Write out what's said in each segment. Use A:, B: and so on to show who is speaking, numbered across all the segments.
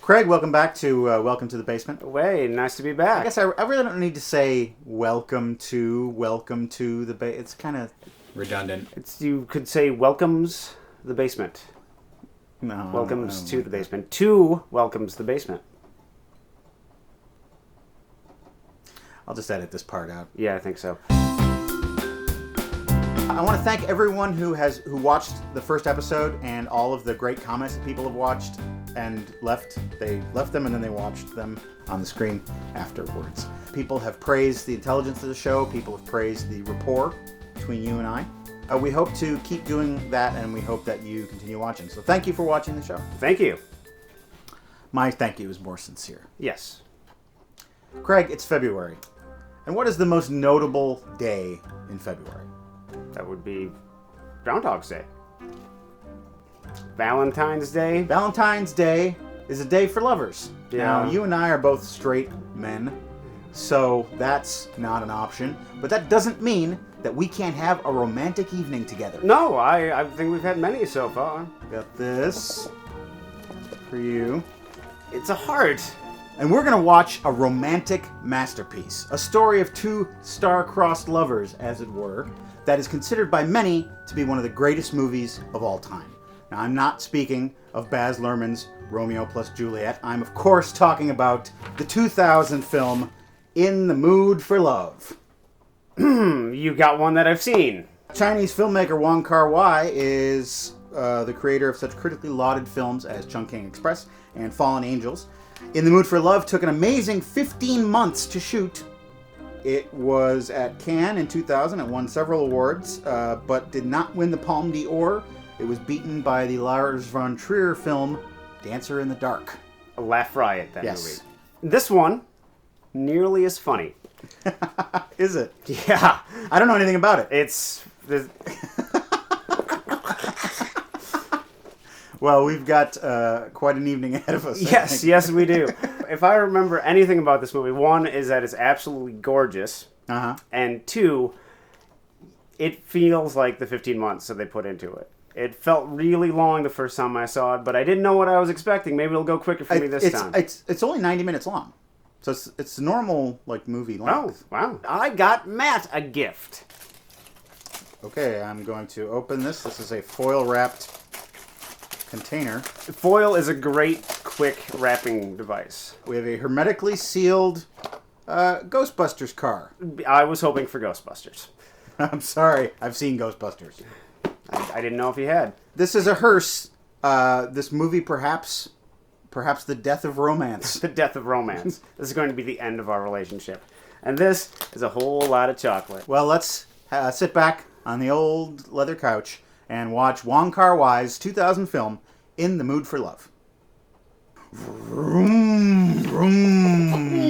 A: Craig, welcome back to Welcome to the Basement.
B: Way, nice to be back.
A: I guess I really don't need to say welcome to the basement. It's kind of redundant.
B: You could say welcomes the basement.
A: No.
B: Welcomes to the basement. To welcomes the basement.
A: I'll just edit this part out.
B: Yeah, I think so.
A: I want to thank everyone who watched the first episode and all of the great comments that people have watched and left. They left them and then they watched them on the screen afterwards. People have praised the intelligence of the show. People have praised the rapport between you and I. We hope to keep doing that, and we hope that you continue watching. So thank you for watching the show.
B: Thank you.
A: My thank you is more sincere.
B: Yes.
A: Craig, it's February. And what is the most notable day in February?
B: That would be Groundhog's Day. Valentine's Day.
A: Valentine's Day is a day for lovers.
B: Yeah.
A: Now, you and I are both straight men, so that's not an option. But that doesn't mean that we can't have a romantic evening together.
B: No, I think we've had many so far.
A: Got this for you.
B: It's a heart.
A: And we're going to watch a romantic masterpiece. A story of two star-crossed lovers, as it were, that is considered by many to be one of the greatest movies of all time. Now, I'm not speaking of Baz Luhrmann's Romeo plus Juliet. I'm, of course, talking about the 2000 film In the Mood for Love.
B: You got one that I've seen.
A: Chinese filmmaker Wong Kar Wai is the creator of such critically lauded films as Chungking Express and Fallen Angels. In the Mood for Love took an amazing 15 months to shoot. It was at Cannes in 2000. It won several awards, but did not win the Palme d'Or. It was beaten by the Lars von Trier film Dancer in the Dark.
B: A laugh riot, that
A: Yes.
B: movie. This one, nearly as funny.
A: Is it?
B: Yeah.
A: I don't know anything about it.
B: It's...
A: Well, we've got quite an evening ahead of us.
B: Yes, we do. If I remember anything about this movie, one is that it's absolutely gorgeous.
A: Uh-huh.
B: And two, it feels like the 15 months that they put into it. It felt really long the first time I saw it, but I didn't know what I was expecting. Maybe it'll go quicker for me this time.
A: It's only 90 minutes long. So it's normal, like, movie length.
B: Oh, wow. I got Matt a gift.
A: Okay, I'm going to open this. This is a foil-wrapped container.
B: Foil is a great, quick wrapping device.
A: We have a hermetically sealed Ghostbusters car.
B: I was hoping for Ghostbusters.
A: I'm sorry, I've seen Ghostbusters.
B: I didn't know if you had.
A: This is a hearse. This movie, perhaps the death of romance.
B: The death of romance. This is going to be the end of our relationship. And this is a whole lot of chocolate.
A: Well, let's sit back on the old leather couch and watch Wong Kar Wai's 2000 film, In the Mood for Love. Vroom, vroom.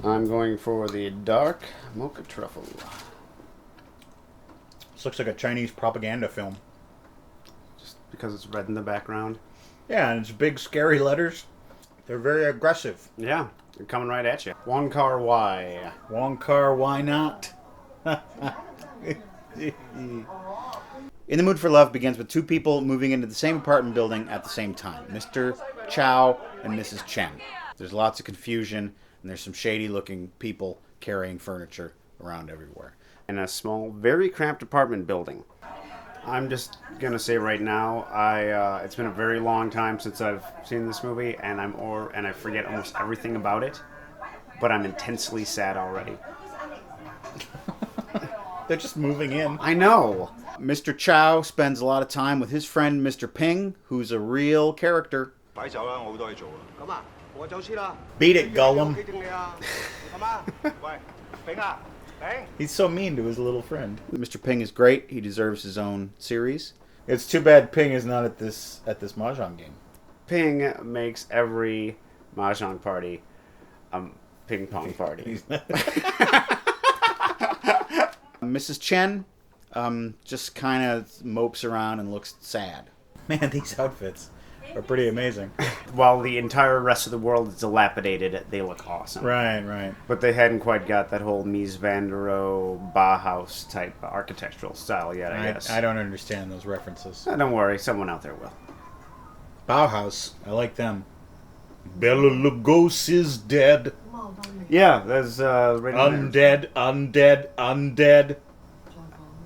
B: I'm going for the dark mocha truffle.
A: This looks like a Chinese propaganda film.
B: Just because it's red in the background.
A: Yeah, and it's big, scary letters. They're very aggressive.
B: Yeah, they're coming right at you. Wong Kar Wai.
A: Wong Kar, why not? In the Mood for Love begins with two people moving into the same apartment building at the same time. Mr. Chow and Mrs. Chen. There's lots of confusion, and there's some shady-looking people carrying furniture around everywhere.
B: In a small, very cramped apartment building. I'm just gonna say right now, it's been a very long time since I've seen this movie, and I forget almost everything about it. But I'm intensely sad already.
A: They're just moving in.
B: I know.
A: Mr. Chow spends a lot of time with his friend Mr. Ping, who's a real character. Beat it, Gollum. He's so mean to his little friend. Mr. Ping is great. He deserves his own series. It's too bad Ping is not at this Mahjong game.
B: Ping makes every Mahjong party a ping pong party.
A: Mrs. Chen just kind of mopes around and looks sad. Man, these outfits. are pretty amazing.
B: While the entire rest of the world is dilapidated, they look awesome.
A: Right.
B: But they hadn't quite got that whole Mies van der Rohe, Bauhaus type architectural style yet, I guess.
A: I don't understand those references.
B: Don't worry, someone out there will.
A: Bauhaus, I like them. Bela Lugosi's dead.
B: Yeah, there's
A: Undead.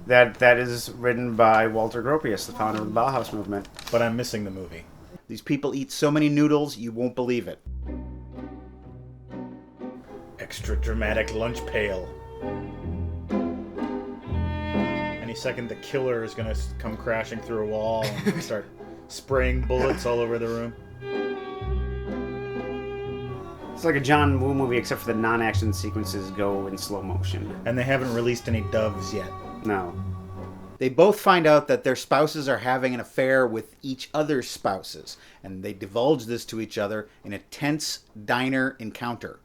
B: That is written by Walter Gropius, the founder of the Bauhaus movement.
A: But I'm missing the movie. These people eat so many noodles, you won't believe it. Extra dramatic lunch pail. Any second, the killer is going to come crashing through a wall and start spraying bullets all over the room.
B: It's like a John Woo movie, except for the non-action sequences go in slow motion.
A: And they haven't released any doves yet.
B: No.
A: They both find out that their spouses are having an affair with each other's spouses, and they divulge this to each other in a tense diner encounter.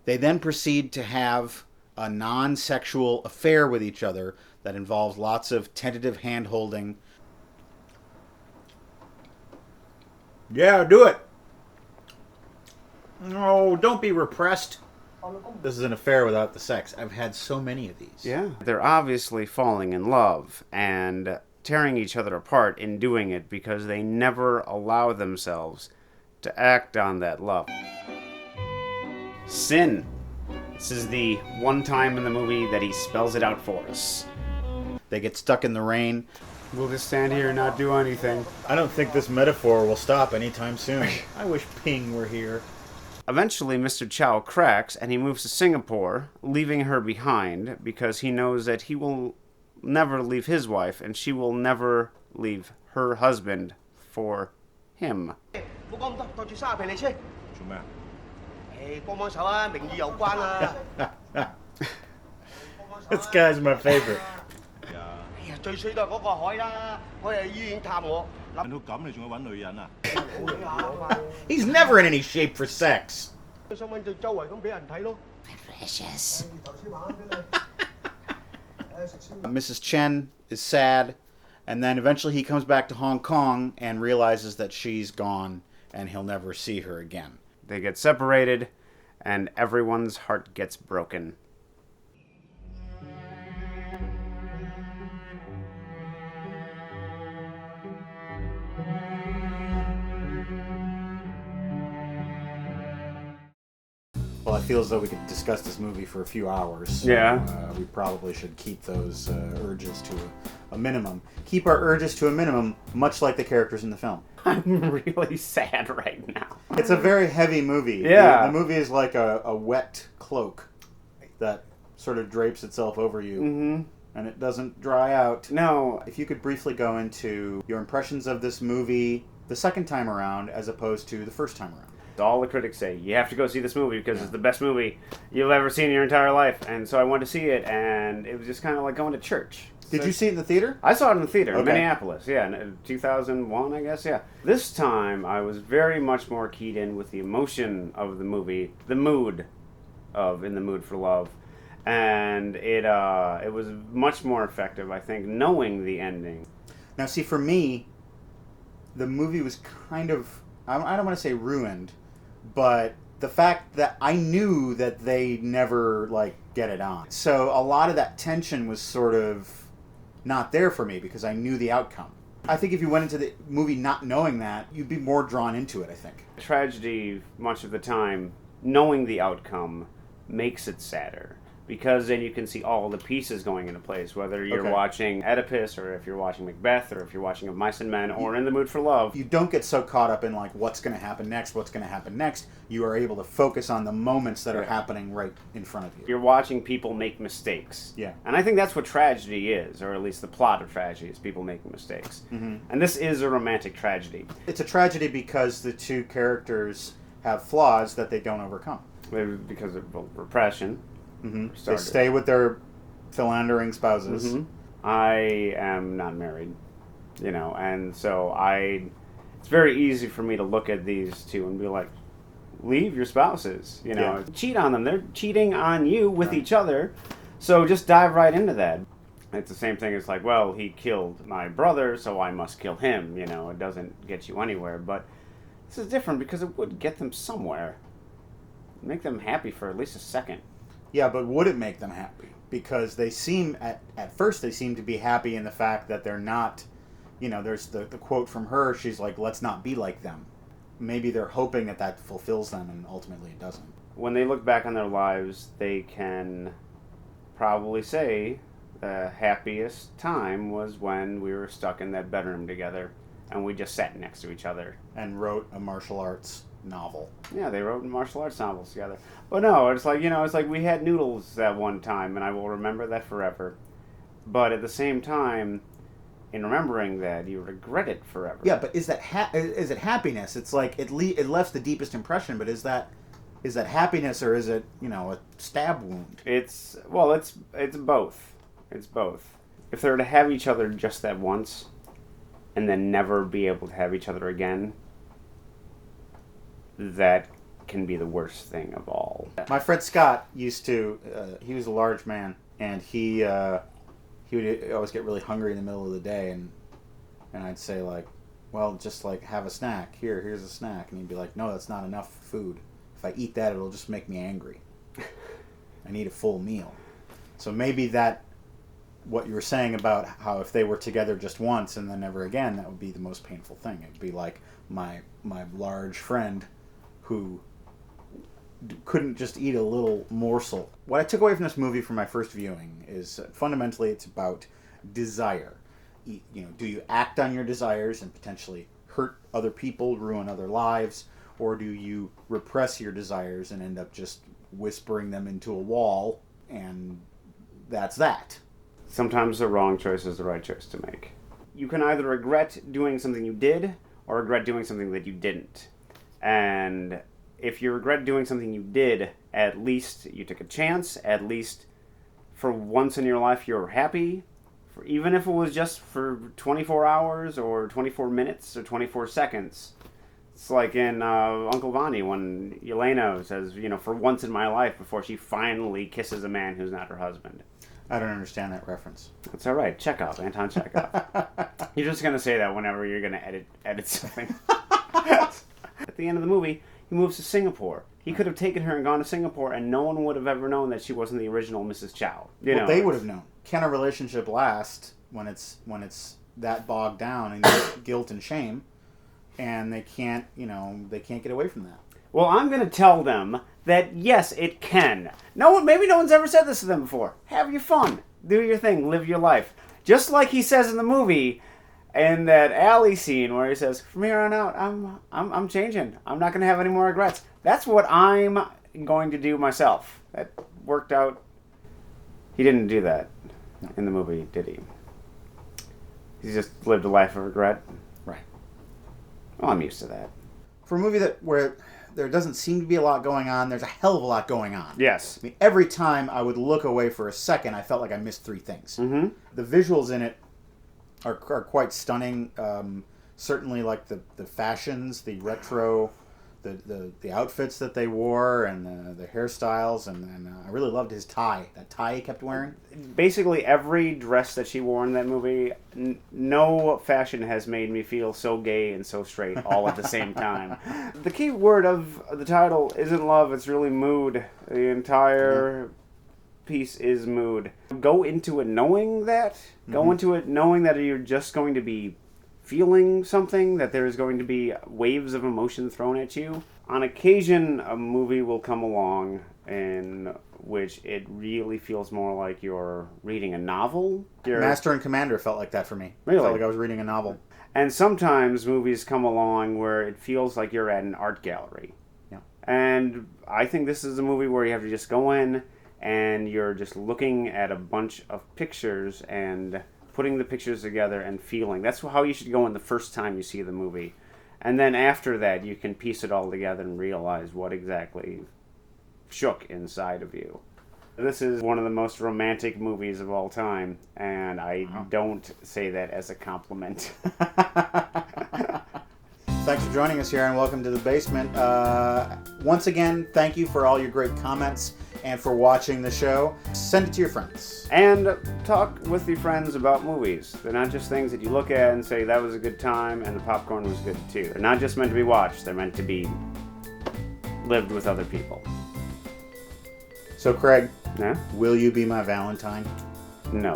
A: They then proceed to have a non-sexual affair with each other that involves lots of tentative hand-holding. Yeah, do it! No, don't be repressed. This is an affair without the sex. I've had so many of these.
B: Yeah. They're obviously falling in love and tearing each other apart in doing it because they never allow themselves to act on that love. Sin. This is the one time in the movie that he spells it out for us.
A: They get stuck in the rain.
B: We'll just stand here and not do anything.
A: I don't think this metaphor will stop anytime soon. I wish Ping were here.
B: Eventually, Mr. Chow cracks and he moves to Singapore, leaving her behind because he knows that he will never leave his wife and she will never leave her husband for him.
A: This guy's my favorite. He's never in any shape for sex. Precious. Mrs. Chen is sad, and then eventually he comes back to Hong Kong and realizes that she's gone and he'll never see her again.
B: They get separated, and everyone's heart gets broken.
A: Well, I feel as though we could discuss this movie for a few hours.
B: Yeah.
A: We probably should keep those urges to a minimum. Keep our urges to a minimum, much like the characters in the film.
B: I'm really sad right now.
A: It's a very heavy movie.
B: Yeah.
A: The movie is like a wet cloak that sort of drapes itself over you.
B: Mm-hmm.
A: And it doesn't dry out.
B: No.
A: If you could briefly go into your impressions of this movie the second time around as opposed to the first time around.
B: All the critics say, you have to go see this movie because it's the best movie you've ever seen in your entire life. And so I went to see it, and it was just kind of like going to church.
A: Did you see it in the theater?
B: I saw it in the theater in
A: Okay.
B: Minneapolis, in 2001, I guess, yeah. This time, I was very much more keyed in with the emotion of the movie, the mood of In the Mood for Love. And it was much more effective, I think, knowing the ending.
A: Now, see, for me, the movie was kind of, I don't want to say ruined, but the fact that I knew that they never, get it on. So a lot of that tension was sort of not there for me because I knew the outcome. I think if you went into the movie not knowing that, you'd be more drawn into it, I think.
B: Tragedy, much of the time, knowing the outcome makes it sadder. Because then you can see all the pieces going into place, whether you're watching Oedipus, or if you're watching Macbeth, or if you're watching Of Mice and Men, or In the Mood for Love.
A: You don't get so caught up in, what's going to happen next. You are able to focus on the moments that are happening right in front of you.
B: You're watching people make mistakes.
A: Yeah.
B: And I think that's what tragedy is, or at least the plot of tragedy is people making mistakes.
A: Mm-hmm.
B: And this is a romantic tragedy.
A: It's a tragedy because the two characters have flaws that they don't overcome.
B: Because of repression.
A: Mm-hmm. They stay with their philandering spouses.
B: Mm-hmm. I am not married, and so it's very easy for me to look at these two and be like, leave your spouses, Cheat on them. They're cheating on you with each other, so just dive right into that. It's the same thing as like, well, he killed my brother, so I must kill him. You know, it doesn't get you anywhere. But this is different because it would get them somewhere. Make them happy for at least a second.
A: Yeah, but would it make them happy? Because they seem, at first, they seem to be happy in the fact that they're not, you know, there's the quote from her, she's like, let's not be like them. Maybe they're hoping that fulfills them, and ultimately it doesn't.
B: When they look back on their lives, they can probably say the happiest time was when we were stuck in that bedroom together and we just sat next to each other.
A: And wrote a martial arts novel.
B: Yeah, they wrote martial arts novels together. But no, it's like, you know, it's like we had noodles at one time, and I will remember that forever. But at the same time, in remembering that, you regret it forever.
A: Yeah, but is that is it happiness? It's like it left the deepest impression, but is that happiness, or is it, you know, a stab wound?
B: It's both. It's both. If they were to have each other just that once, and then never be able to have each other again, that can be the worst thing of all.
A: My friend Scott used to, he was a large man, and he would always get really hungry in the middle of the day, and I'd say, like, well, just, like, have a snack. Here's a snack. And he'd be like, no, that's not enough food. If I eat that, it'll just make me angry. I need a full meal. So maybe what you were saying about how if they were together just once and then never again, that would be the most painful thing. It would be like my large friend who couldn't just eat a little morsel. What I took away from this movie from my first viewing is fundamentally it's about desire. You know, do you act on your desires and potentially hurt other people, ruin other lives, or do you repress your desires and end up just whispering them into a wall, and that's that?
B: Sometimes the wrong choice is the right choice to make. You can either regret doing something you did or regret doing something that you didn't. And if you regret doing something you did, at least you took a chance. At least for once in your life you're happy. Even if it was just for 24 hours or 24 minutes or 24 seconds. It's like in Uncle Vanya when Yelena says, you know, for once in my life, before she finally kisses a man who's not her husband.
A: I don't understand that reference.
B: That's all right. Chekhov, Anton Chekhov. You're just going to say that whenever you're going to edit something. At the end of the movie, he moves to Singapore. He could have taken her and gone to Singapore, and no one would have ever known that she wasn't the original Mrs. Chow.
A: Well, they would have known. Can a relationship last when it's that bogged down in guilt and shame, and they can't get away from that?
B: Well, I'm going to tell them that yes, it can. Maybe no one's ever said this to them before. Have your fun, do your thing, live your life. Just like he says in the movie, in that alley scene where he says, "From here on out, I'm changing. I'm not going to have any more regrets." That's what I'm going to do myself. That worked out. He didn't do that in the movie, did he? He just lived a life of regret.
A: Right.
B: Well, I'm used to that.
A: For a movie where there doesn't seem to be a lot going on, there's a hell of a lot going on.
B: Yes.
A: I mean, every time I would look away for a second, I felt like I missed three things.
B: Mm-hmm.
A: The visuals in it are quite stunning. Certainly, like the fashions, the retro, the outfits that they wore, and the hairstyles, and I really loved his tie. That tie he kept wearing.
B: Basically, every dress that she wore in that movie, no fashion has made me feel so gay and so straight all at the same time. The key word of the title isn't love, it's really mood. The entire piece is mood. Go into it knowing that. Mm-hmm. Go into it knowing that you're just going to be feeling something, that there's going to be waves of emotion thrown at you. On occasion, a movie will come along in which it really feels more like you're reading a novel.
A: Master and Commander felt like that for me.
B: Really?
A: Felt like I was reading a novel.
B: And sometimes movies come along where it feels like you're at an art gallery.
A: Yeah.
B: And I think this is a movie where you have to just go in and you're just looking at a bunch of pictures and putting the pictures together and feeling. That's how you should go in the first time you see the movie. And then after that, you can piece it all together and realize what exactly shook inside of you. This is one of the most romantic movies of all time, and I don't say that as a compliment.
A: Thanks for joining us here, and welcome to the basement. Once again, thank you for all your great comments and for watching the show. Send it to your friends.
B: And talk with your friends about movies. They're not just things that you look at and say, that was a good time, and the popcorn was good too. They're not just meant to be watched, they're meant to be lived with other people.
A: So, Craig,
B: Yeah?
A: will you be my Valentine?
B: No.